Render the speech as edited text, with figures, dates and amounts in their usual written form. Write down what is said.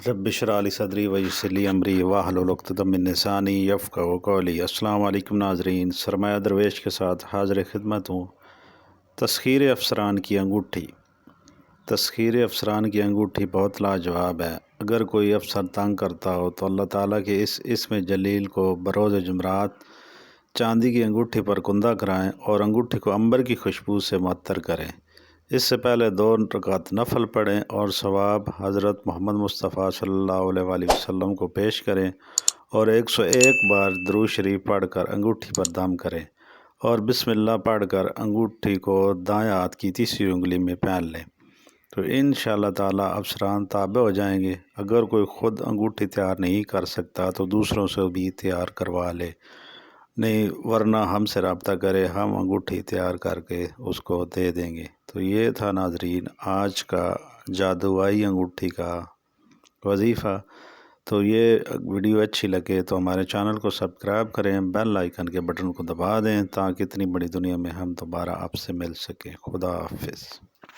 رب اشرح لی صدری ویسر لی امری واحلل عقدۃ من لسانی یفقہوا قولی۔ السلام علیکم ناظرین، سرمایہ درویش کے ساتھ حاضر خدمت ہوں۔ تسخیر افسران کی انگوٹھی۔ تسخیر افسران کی انگوٹھی بہت لاجواب ہے۔ اگر کوئی افسر تنگ کرتا ہو تو اللہ تعالیٰ کے اس اسم جلیل کو بروز جمعرات چاندی کی انگوٹھی پر کندہ کرائیں اور انگوٹھی کو عنبر کی خوشبو سے معطر کریں۔ اس سے پہلے 2 رکعت نفل پڑھیں اور ثواب حضرت محمد مصطفیٰ صلی اللہ علیہ وآلہ وسلم کو پیش کریں اور 101 بار درود شریف پڑھ کر انگوٹھی پر دم کریں اور بسم اللہ پڑھ کر انگوٹھی کو دائیں ہاتھ کی تیسری انگلی میں پہن لیں تو انشاءاللہ تعالیٰ افسران تابع ہو جائیں گے۔ اگر کوئی خود انگوٹھی تیار نہیں کر سکتا تو دوسروں سے بھی تیار کروا لے، نہیں ورنہ ہم سے رابطہ کرے، ہم انگوٹھی تیار کر کے اس کو دے دیں گے۔ تو یہ تھا ناظرین آج کا جادوائی انگوٹھی کا وظیفہ۔ تو یہ ویڈیو اچھی لگے تو ہمارے چینل کو سبسکرائب کریں، بیل آئیکن کے بٹن کو دبا دیں تاکہ اتنی بڑی دنیا میں ہم دوبارہ آپ سے مل سکیں۔ خدا حافظ۔